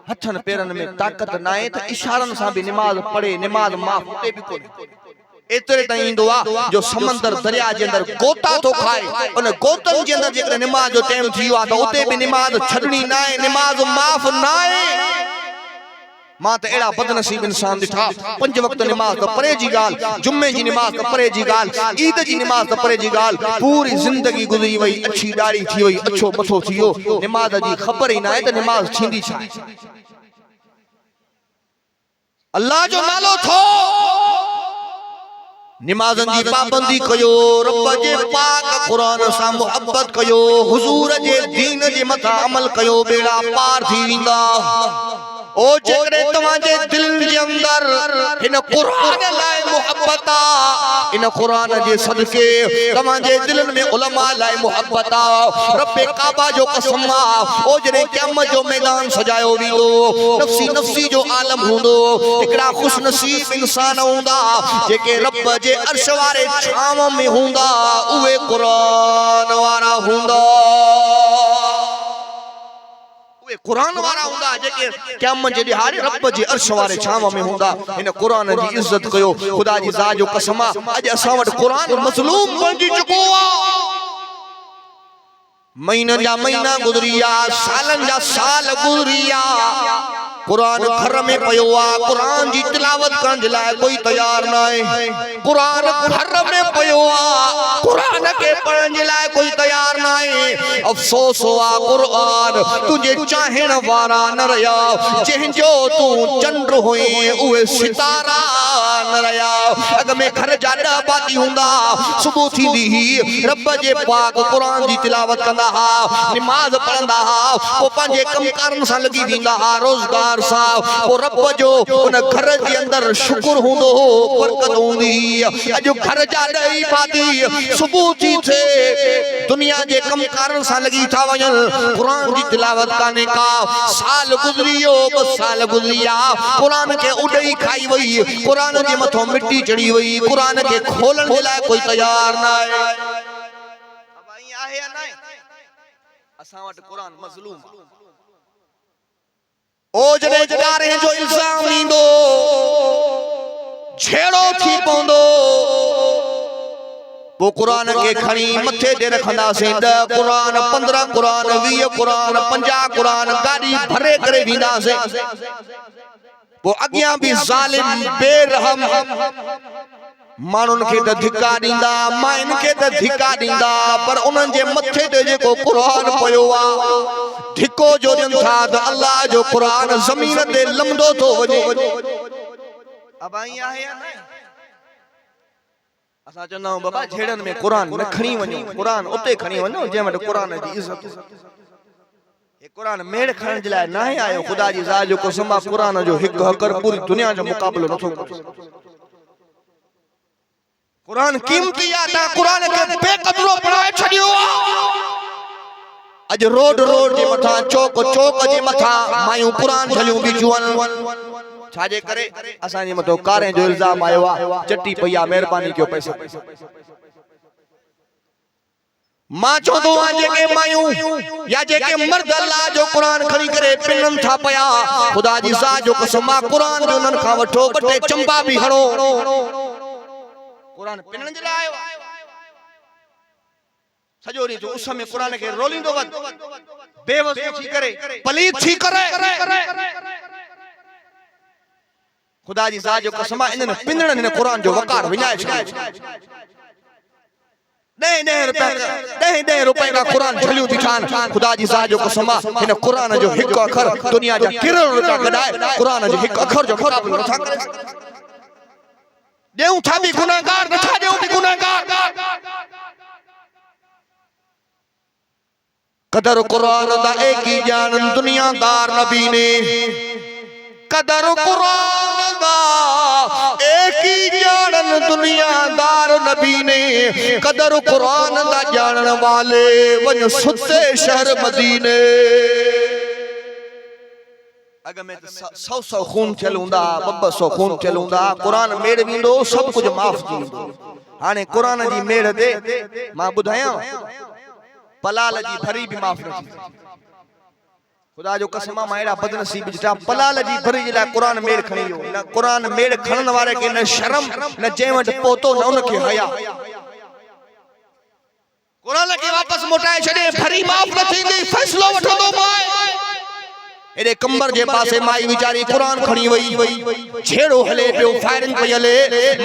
हथन पेरन में ताकत नाए त इशारन सां भी नमाज पढ़े, नमाज माफ उते भी कोन। एतरे ताईं इंदो आ जो समंदर दरिया जे अंदर गोता तो खाए, उन गोतन जे अंदर जेकर नमाज जो टाइम थियो आ त उते भी नमाज छडणी नाए, नमाज माफ नाए। मां त एड़ा बदनसीब इंसान दिठा, 5 वक्त नमाज तो परे जी गाल, जुम्मे जी नमाज तो परे जी गाल, ईद जी नमाज तो परे जी गाल, पूरी जिंदगी गुजरी वई, अच्छी दाढ़ी थी वई, अच्छो मथो थियो, नमाज जी खबर ही ना है त नमाज थींदी छा। अल्लाह जो नालो थो, नमाजन जी पाबंदी कयो, रब जे पाक कुरान सां मोहब्बत कयो, हुजूर जे दीन जे मथा अमल कयो, बेड़ा पार थी विंदा। ओ जेकरे तवाजे दिल जे अंदर इन कुरान लाए मोहब्बत आ, इन कुरान जे सदके तवाजे दिलन में उलमा लाए मोहब्बत आ, रब काबा जो कसम आ, ओ जरे क़यामत जो मैदान सजायो विंदो, नफ्सी नफ्सी जो आलम हुंदो, एकड़ा खुश नसीब इंसान हुंदा जेके रब जे अर्श वारे छाव में हुंदा, उहे कुरान वारा हुंदा, कुरान वारा हुंदा जेके क़यामत जे दिहाड़े रब जे अर्श वारे छाव में हुंदा। इन कुरान जी इज्जत कयो, खुदा जी ज़ात जो कसम आ, अज असां वट कुरान मज़लूम बणजी चुको आ। महीनन जा महीना गुजरिया, सालन जा साल गुजरिया, कुरान घर में पयो आ, कुरान जी तिलावत करण जे लाए कोई तैयार ना है। कुरान घर में पयो आ, कुरान के पढ़न जे लाए कोई तैयार ना है। अफसोस आ कुरान तुझे चाहण वारा न रया, जंहिंजो तू चंड होए उहे सितारा न रया। अग में घर जा ॾह बाती हुंदा, सुबह थींदी ही रब जे पाक कुरान जी तिलावत कंदा हा, नमाज पढ़ंदा हा, पोइ पंहिंजे कमकारन सां लगी वेंदा हा, रोजगार सां, पोइ रब जो उन घर जे अंदर शुक्र हूंदो, बरकत हूंदी। अॼु घर जा ॾही भाती सुबह थी थे दुनिया जे कमकारन सां लगी था वञनि, कुरान जी तिलावत काने का, साल गुजरियो, 2 साल गुजरिया, कुरान के उॾई खाई वई, कुरान जे मथो मिट्टी चढ़ी वई, कुरान के खोलण जे लाइ कोई तैयार न आहे। अब आहे या न, असां वटि कुरान मज़लूम। ओ जॾहिं जगारे जो इल्जाम ईंदो, छेड़ो थी पवंदो, वो कुरान के खणी मथे ते रखंदासीं, 10 कुरान, 15 कुरान, 20 कुरान, 50 कुरान गाड़ी भरे करे वेंदासीं। वो अॻियां भी ज़ालिम बेरहम मानुन के त धिका ॾींदा, माइन के त धिका ॾींदा, पर उन्हनि जे मथे ते जेको कुरान पयो आ, धिको जो ॾियनि था त अल्लाह जो कुरान ज़मीन ते लंबो थो वञे। अब आई आहे या न, असां चवंदा आहियूं बाबा झेड़नि में कुरान न खणी वञो, कुरान उते खणी वञो जंहिं वटि कुरान जी इज़त। ये कुरान मेड़ खणण जे लाइ न आयो, खुदा जी ज़ात जो कसम आ, कुरान जो हिकु हक़र पूरी दुनिया जो मुक़ाबलो नथो करे। कुरान कीमती आ, ता कुरान के बेक़दरो पढ़ाए छडियो आ। अज रोड रोड जे मथा, चौक चौक जे मथा मायूं कुरान झलियूं बीठियूं। छाजे करे असां जे मथो कारे जो इल्जाम आयो आ, चटी पई आ, महिरबानी कयो पैसा। मां चवंदो आ जेके मायूं या जेके मर्द अल्लाह जो कुरान खणी करे पिनन था पया, खुदा जी ज़ात जो कसम आ, कुरान जो उन्हनि खां वठो, 2 टे चंबा भी हणो, कुरान पिनण जे लाइ आयो। सॼो ॾींहुं जो उस में कुरान खे रोलींदो वञ, बेवस थी करे, पलीत थी करे, खुदा जी ज़ात जो कसम आहे इन पिंजड़नि इन कुरान जो वकार विञाए छॾियो। 10 रुपए का कुरान झलियूं थी ठान। खुदा जी ज़ात जो कसम आहे इन कुरान जो हिकु अखर दुनिया जा किरण रुपया कढाए कुरान जो हिकु अखर जो मुक़ाबिलो नथा करे ॾियूं था बि गुनाहगार नथा ॾियूं बि गुनाहगार। कदर कुरान दा एक ही जानन दुनियादार नबी ने। कदर कुरान दा एक ही जानन दुनियादार नबी ने। कदर कुरान दा जानन वाले वञ सुते शहर मदीने। अगर में 100 खून थियल हूंदा 200 खून थियल हूंदा कुरान मेड़ वेंदो सब कुछ माफ़ थी वेंदो। हाणे कुरान जी मेड़ ते मां ॿुधायां पलाल जी भरी भी माफ़ न थी। खुदा जो कसम मां एड़ा बदनसीब ॾिठा पलाल जी भरी जे लाइ कुरान मेड़ खणी वियो। न कुरान मेड़ खणन वारे के न शर्म न जंहिं वटि पहुतो न उनखे हया। कुरान खे वापस मोटाए छॾे भरी माफ़ न थींदी फ़ैसिलो वठंदो मां। एडे कंबर जे पासे माई वीचारी कुरान खणी वई छेड़ो हले पियो फायरिंग पई हले।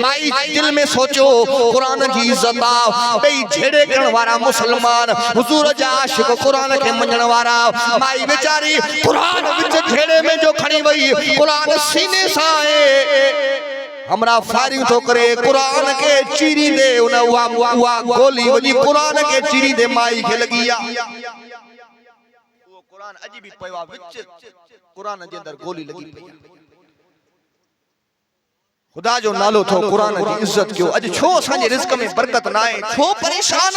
माई दिल में सोचो कुरान जी इज्जत आ बई छेड़े करण वारा मुसलमान हुजूर जा आशिक कुरान के मञण वारा। माई वीचारी कुरान विच छेड़े में जो खणी वई कुरान सीने सां हमरा फायरिंग तो करे कुरान के चीरी दे उन उहा गोली वजी कुरान के चीरी दे माई के लगी आ। कुरान अजी भी पयो विच कुरान जे अंदर गोली लगी पई। खुदा जो नालो थो कुरान जी इज्जत कयो। अज छो असांजे रिज़्क में बरकत ना आहे छो परेशान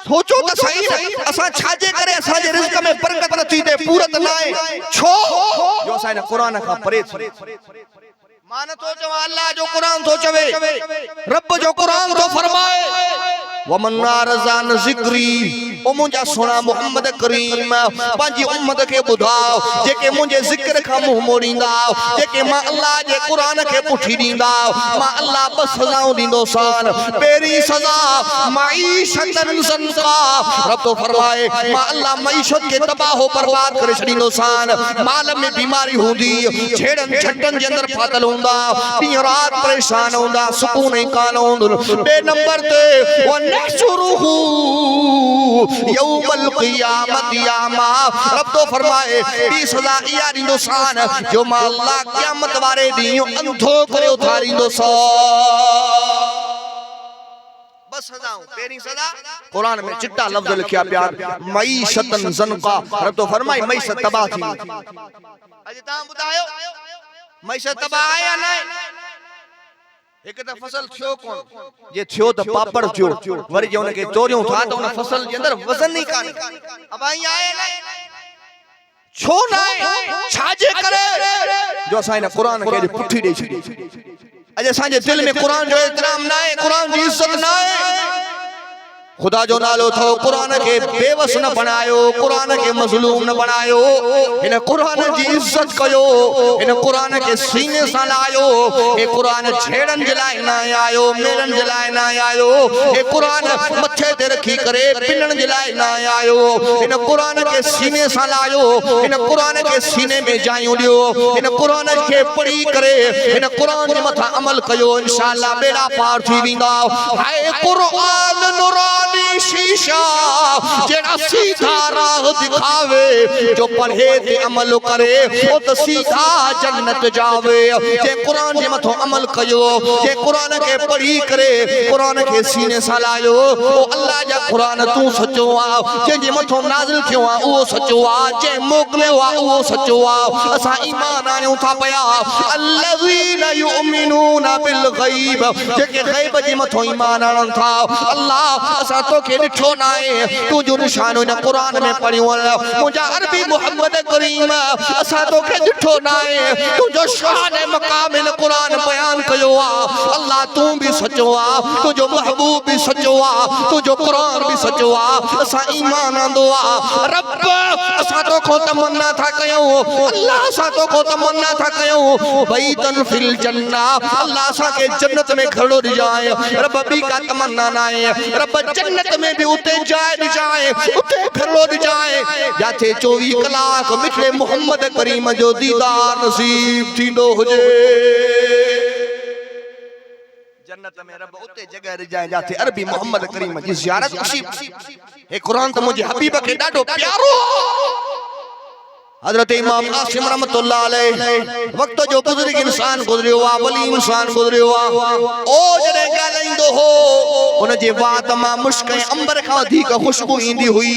सोचो त सही असां छाजे करे असांजे रिज़्क में बरकत न थी थे पूरत ना आहे छो जो असां इन कुरान खां परे मान तो चवा अल्लाह जो कुरान तो चवे रब जो कुरान तो फरमाए वमन नारज़ान ज़िक्री ओ मुंजा सोना मोहम्मद करीम पांजी उम्मत के बुधाओ जेके मुझे जिक्र का मुंह मोड़ींदा जेके मां अल्लाह जे कुरान के पुठी दींदा मां अल्लाह बस सजाऊं दींदो सान। पेरी सजा माईशतन ज़नका रब तो फरमाए मां अल्लाह मईशत के तबाह बर्बाद करे छडींदो सान। माल में बीमारी हुंदी छेड़न छटन जे अंदर फातल हुंदा दी रात परेशान हुंदा सुकून ही कान हुंदो। बे नंबर ते व नहशुरुहु यौमल क़ियामत यामा रब तो फरमाए बी सजा इया दींदो सान जो मां अल्लाह क़यामत वारे ॾींहुं अंधो करे उथारींदो सा। बस सजाऊं पेरी सजा कुरान में चिट्टा लफ्ज लिखिया प्यार मईशतन ज़नका रब तो फरमाए मईशत तबाह थी। अज ता बुधायो मईशत तबाह है या नहीं। एक त फसल थियो कोन जे थियो त पापड़ थियो वरी जे उनके चोरियूं था त उन फसल जे अंदर वजन नहीं काने अब आई आए छो ना छाजे करे जो असां इन कुरान के पुठी दे छडी। अज असां जे दिल में कुरान जो एहतराम ना है कुरान जी इज्जत ना है। खुदा जो नालो थो कुरान के बेवस न बनायो कुरान के मजलूम न बनायो इन कुरान जी इज्जत कयो इन कुरान के सीने से लायो। ए कुरान छेड़न जलाए ना आयो मेरन जलाए ना आयो। ए कुरान मथे ते रखी करे पिनन जलाए ना आयो। इन कुरान के सीने से लायो इन कुरान के सीने में जायूं दियो इन कुरान के पढ़ी करे इन कुरान जे मथा अमल कयो इंशाअल्लाह बेड़ा पार थी वेंदा। हाय कुरान नूरानी शीशा जेड़ा सीधा राह दिखावे जो पढ़े ते अमल करे ओ त सीधा जन्नत जावे। जे कुरान जे मथो अमल कयो जे कुरान के पढ़ी करे कुरान के सीने से लायो ओ अल्लाह जा कुरान तू सचो आ जे जे मथो नाज़िल थियो आ ओ सचो आ जे मोकलियो आ ओ सचो आ। असा ईमान आयो था पया अल्लज़ीना युमिनूना बिल गैब जेके गैब जे मथो ईमान आणन था अल्लाह असा तो के दिठो ना है तू जो निशान न कुरान में पढ़ियो मुझा अरबी मोहम्मद करीम असा तो के दिठो ना है तू जो शान मकाम इन कुरान बयान कयो आ अल्लाह तू भी सचो आ तू जो महबूब भी सचो आ तू जो कुरान भी सचो आ। असा ईमान आंदो आ रब असा तो को तमन्ना था कयो अल्लाह असा तो को तमन्ना था कयो बैतन फिल जन्नह अल्लाह असा के जन्नत में खड़ो जाए रब भी का तमन्ना ना है रब जन्नत में भी उते जाए ॾिजाए उते घरो ॾिजाए जाते 24 कलाक मिठड़े मोहम्मद करीम जो दीदार नसीब थींदो हुजे। जन्नत में रब उते जगह ॾिजाए जाते अरबी मोहम्मद करीम जी ज़ियारत नसीब। हे कुरान तो मुझे हबीब के ॾाढो प्यारो। हजरत इमाम आसिम रहमतुल्लाह अलैह वक्त जो बुजुर्ग इंसान गुजरियो आ वली इंसान गुजरियो आ ओ जड़े गालाइंदो हो उन जे वात मां मुश्क अंबर खां वधीक खुशबू ईंदी हुई।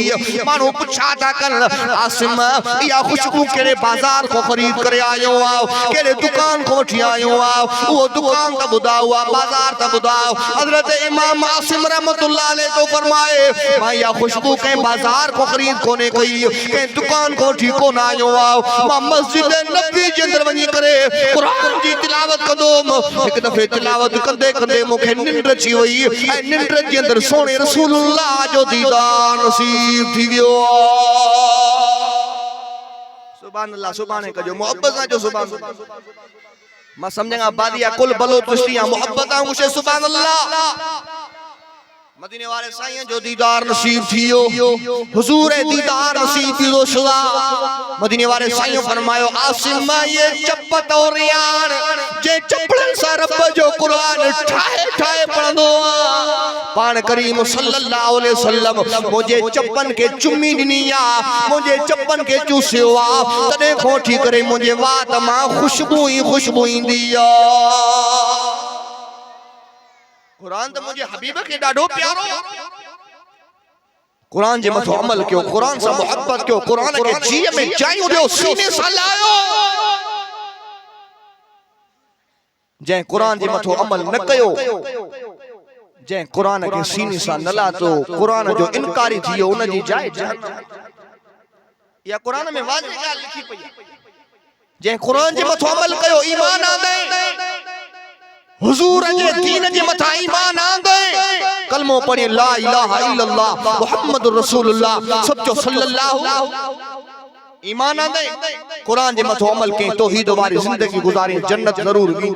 मानो पुछा था कर आसिम या खुशबू केड़े बाजार को खरीद करे आयो आ केड़े दुकान को उठी आयो आ वो दुकान ता बुधाओ आ बाजार ता बुधाओ। हजरत इमाम आसिम रहमतुल्लाह अलैह तो फरमाए भाई या खुशबू के बाजार को खरीद कोने कोई के दुकान को उठी को ना मां मस्जिद नबी जे अंदर वनी करे कुरान जी तिलावत कदोम एक दफे तिलावत कंदे कंदे मुखे निंड अची वई ऐ निंड जे अंदर सोने रसूलुल्लाह जो दीदार नसीब थी गयो। सुभान अल्लाह सुभाने कजो मोहब्बत सां जो सुभान मां समझंगा बादिया कुल बलो तुष्टिया मोहब्बत आ मुझे सुभान अल्लाह। मदीने वाले साईं जो दीदार नसीब थियो हुजूर दीदार नसीब थियो शुदा। मदीने वाले साईं फरमायो आसिम ये चपत और यार जे चपड़न सा रब जो कुरान ठाए ठाए पढ़ंदो पान करीम सल्लल्लाहु अलैहि वसल्लम मुझे चप्पन के चुम्मी दिनी आ मुझे चप्पन के चूसियो आ तने खोठी करे मुझे वात मां खुशबू ईंदी आ। कुरान तो मुझे हबीब के ॾाढो प्यारो। कुरान जे मथो अमल कयो कुरान से मोहब्बत कयो कुरान के जी में जायूं दियो सीने से लायो। जै कुरान जे मथो अमल न कयो जै कुरान के सीने से न लातो कुरान जो इनकारी थियो उन जी जाए जहन्नम। या कुरान में वाज़ेह ॻाल्हि लिखी पई जै कुरान जे मथो अमल कयो ईमान आंदे हुजूर जे दीन जे मथा ईमान आंदे कलमो पढ़े ला इलाहा इल्लल्लाह मुहम्मदुर रसूलुल्लाह सच्चो सल्लल्लाहु ईमान आंदे कुरान जे मथो अमल के तौहीद वाली जिंदगी गुजारे जन्नत जरूर वी।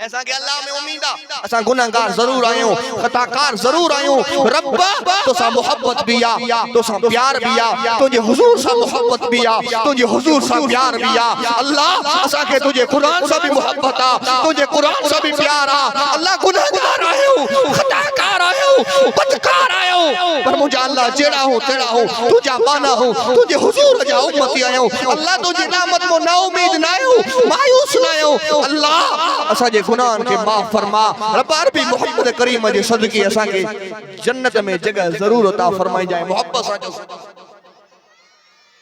ऐसा के अल्लाह में उम्मीद आ असा गुनाहगार जरूर आयो खताकार जरूर आयो रब तो सा मोहब्बत भी आ तो सा प्यार भी आ तुझे हुजूर सा मोहब्बत भी आ तुझे हुजूर सा प्यार भी आ। अल्लाह असा के तुझे कुरान सा भी मोहब्बत आ तुझे कुरान सा भी प्यार आ। अल्लाह गुनाहगार आयो खताकार आयो बदकार आयो पर मुझे अल्लाह जेड़ा हो तेरा हो तुझा बाना हो तुझे हुजूर जा उम्मती आयो। अल्लाह तुझी रहमत को ना उम्मीद ना आयो मायूस ना आयो। अल्लाह असा जे गुनाह के माफ फरमा रब अरबी मोहम्मद करीम जे सदके असा के जन्नत में जगह जरूर अता फरमाई जाए मोहब्बत सा जो।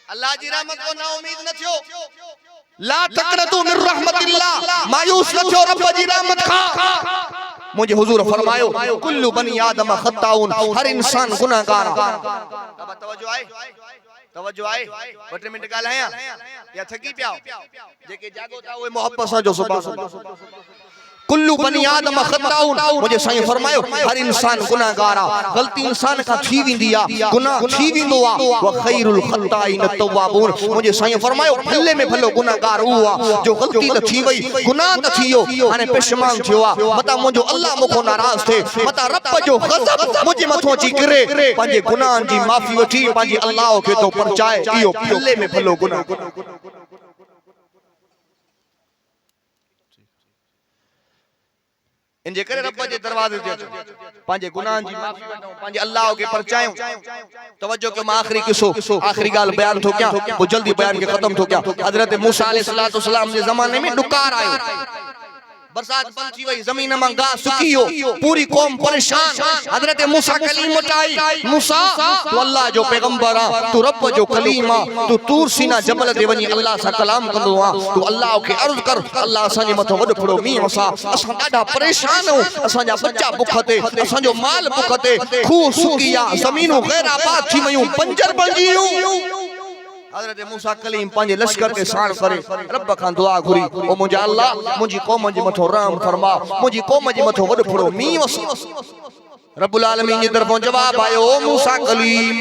अल्लाह जी रहमत को ना उम्मीद न थियो ला तकनतु मिन रहमतिल्लाह मायूस न थियो रब जी रहमत खा। मुझे हुजूर फरमायो कुल्लु बनी आदम खताउन हर इंसान गुनाहगार। अब तवज्जो आए 2 मिनट ॻाल्हायां या थकी पिया जेके जागो था ओए मोहब्बत सा जो सुभान कुल्लु बनी आदम खताउन मुझे साईं फरमायो हर इंसान गुनाहगार आ गलती इंसान का थी विंदी आ गुनाह थी विंदो आ व खैरुल खताइन तव्वाबून। मुझे साईं फरमायो भले में भलो गुनाहगार हुआ जो गलती त थी वई गुनाह त थियो हाने पेशमान थियो आ मता मुझो अल्लाह मुखो नाराज थे मता रब जो गजब मुझे मथो अची गिरे पंजे गुनाहन जी माफी वठी पंजे अल्लाह के तो परचाए इयो भले में भलो गुनाह। इनजे करे रब जे दरवाजे ते पंहिंजे गुनाहन जी माफी वठूं पंहिंजे अल्लाह के परचायूं। तवज्जो के मां आखिरी किस्सो आखिरी गाल बयान थो कयां पोइ जल्दी बयान के खत्म थो कयां। हजरत मूसा अलैहिस्सलातु वस्सलाम जे ज़माने में डुकार आयो बरसात बंद थी वई जमीन में घास सुकियो पूरी कौम परेशान। हजरत मूसा कलीम उठाई मूसा तू अल्लाह जो पैगंबर आ तू रब जो कलीम आ तू तूर सीना जबल ते वनी अल्लाह सा कलाम कंदो आ तू अल्लाह के अर्ज कर अल्लाह असा जे मथो वड फड़ो मींह वसा असा ॾाढा परेशान हो असा जा बच्चा भुख ते असा जो माल भुख ते खूह सुकिया जमीनूं गैर आबाद थी वयूं बंजर बणजी वियूं। हजरत मूसा कलीम पंहिंजे लश्कर के साण करे रब खां दुआ घुरी ओ मुंहिंजा अल्लाह मुंहिंजी कौम जे मथो रहम फरमा मुंहिंजी कौम जे मथो वड फड़ो मींह वस। रब्बुल आलमीन जी तरफों जवाब आयो ओ मूसा कलीम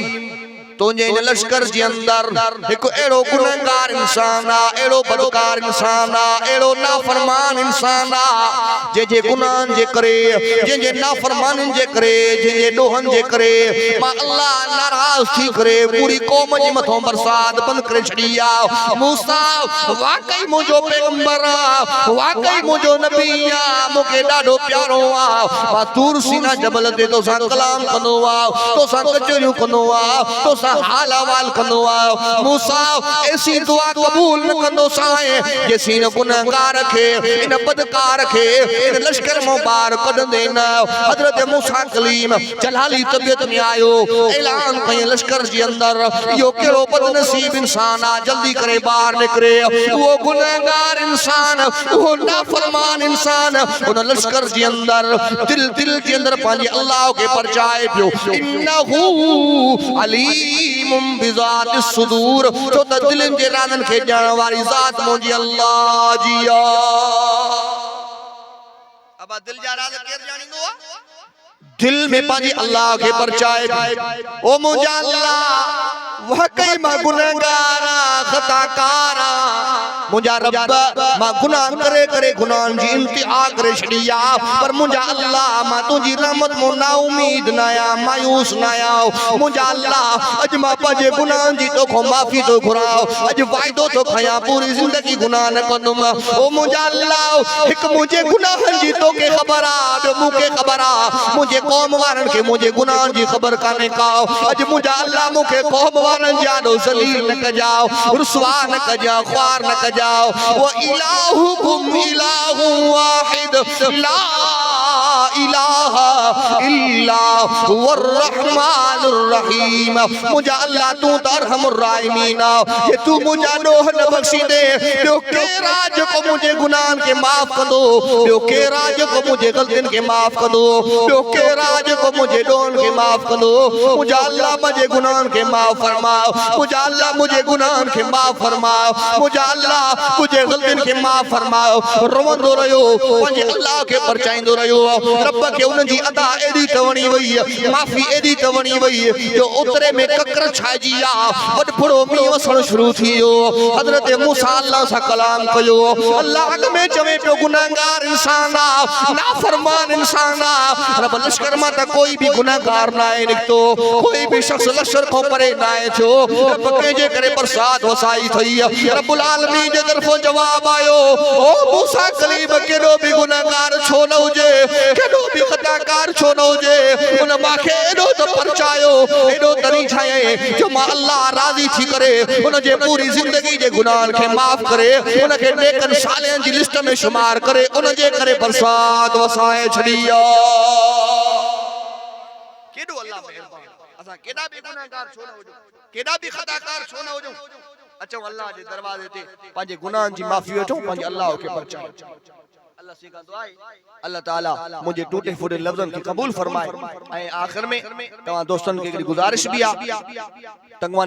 तुझे इन लश्कर जे अंदर एक एड़ो गुनहगार इंसान आ, एड़ो बदकार इंसान आ, एड़ो नाफरमान इंसान आ जे गुनाहन जे करे, जे नाफरमानन जे करे, जे डोहन जे करे, मां अल्लाह नाराज थी करे पूरी कौम जे मथो बरसात बंद करे छड़ी आ। मूसा वाकई मुझो पैगंबर आ, वाकई मुझो नबी आ, मुके डाढो प्यारो आ। मां तूर सीना जबल ते तो सा कलाम कंदो आ, तो सा कचरियूं कंदो आ, तो सा हाल अहवाल कंदो आ। मूसा ऐसी दुआ कबूल न कंदो साए जेसी न गुनहगार खे, इन बदकार खे, इन लश्कर मो बाहर कढंदे न। हजरत मूसा कलीम जलाली तबियत में आयो, ऐलान कई लश्कर जे अंदर यो केड़ो बदनसीब इंसान आ, जल्दी करे बाहर निकरे। वो गुनहगार इंसान, वो नाफरमान इंसान उन लश्कर जे अंदर दिल के अंदर पांजे अल्लाह के परचाए पियो। इन्नहू अलीम बिज़ात सुदूर, जो त दिलन जे रानन खे ॼाणण वारी ज़ात मुंहिंजी अल्लाह जी आ। अब दिल जा राज केर ॼाणींदो आ? दिल में पांजी अल्लाह के परचाए। ओ मुंहिंजा अल्लाह वाकई मां गुनहगार आ, खताकार आ। मुंहिंजा रब मां गुनाह करे करे गुनाहन जी इंतिहा करे छड़ी आ, पर मुंहिंजा अल्लाह मां तुंहिंजी रहमत मो ना उम्मीद ना आया, मायूस ना आया। मुंहिंजा अल्लाह अज मां पंहिंजे गुनाहन जी तोखो माफ़ी तो घुराओ, अज वाइदो तो खयां पूरी जिंदगी गुनाह न कंदुमि। ओ मुंहिंजा अल्लाह हिक मुंहिंजे गुनाहन जी तोखे ख़बर आ, ॿियो मूंखे ख़बर आ, मुंहिंजे कौम वारन के मुंहिंजे गुनाहन जी ख़बर काने का। अज मुंहिंजा अल्लाह मूंखे कौम वारन जानो ज़लील न कजाओ, रुसवा न कजाओ, ख्वार न कजाओ। वो इलाहुकुम इलाहु वाहिद ला इलाहा इल्ला हुवर रहमानुर रहीम। मुंहिंजा अल्लाह तू त अरहमुर राहिमीन आ, जे तू मुंहिंजा ॾोह न बख़्शी दे, ॿियो केरु आ जेको मुंहिंजे गुनाहन खे माफ़ कंदो, ॿियो केरु आ जेको मुंहिंजे ग़लतियुनि खे माफ़ कंदो, ॿियो केरु आ जेको मुंहिंजे ॾोहनि खे माफ़ कंदो। मुंहिंजा अल्लाह मुंहिंजे गुनाहन खे माफ़ फरमाओ, मुंहिंजा अल्लाह मुंहिंजे गुनाहन खे माफ़ फरमाओ, मुंहिंजा अल्लाह मुंहिंजे ग़लतियुनि खे माफ़ फरमाओ। रोवंदो रहियो, पंहिंजे अल्लाह खे परचाईंदो रहियो। रब खे उन जी अदा एडी त वणी वई, माफ़ी एडी त वणी वई जो उतरे में ककर छाइजी आ, वॾ फुड़ो मींहुं वसण शुरू थी वियो। हज़रत मूसा अल्लाह सां कलाम कयो, अल्लाह अॻ में चवे पियो गुनहगार इंसान आ, नाफरमान इंसान आ। रब लश्कर मां त कोई भी गुनहगार ना आहे निकतो, कोई भी शख्स लश्कर खां परे ना आहे थियो। रब कंहिंजे करे बरसात वसाई थई, रब्बुल आलमीन जे तरफ़ों जवाब आयो, ओ मूसा कलीम केॾो भी गुनहगार छो न हुजे, केॾो भी खताकार छो न हुजे, उन मांखे एॾो त परचायो, एॾो तरी ठाहे जो मां अल्लाह राज़ी थी करे उन जे पूरी जिंदगी जे गुनाहन खे माफ़ करे, उन खे नेकन सालिहन जी लिस्ट में शुमार करे, उन जे करे बरसात वसाए छड़ी आ। केॾो अल्लाह मेहरबान, असां केॾा भी गुनहगार छो न हुजो, केॾा भी खताकार छो न हुजो, अचो अल्लाह जे दरवाजे ते पंहिंजे गुनाहन जी माफ़ी वठो, पंहिंजे अल्लाह खे परचायो। अल्लाह से का दुआ है, अल्लाह ताला मुझे टूटे फूटे लफ्ज़न की कबूल फरमाए। आखिर में तमाम दोस्तन के गुजारिश भी आ, तंगवानी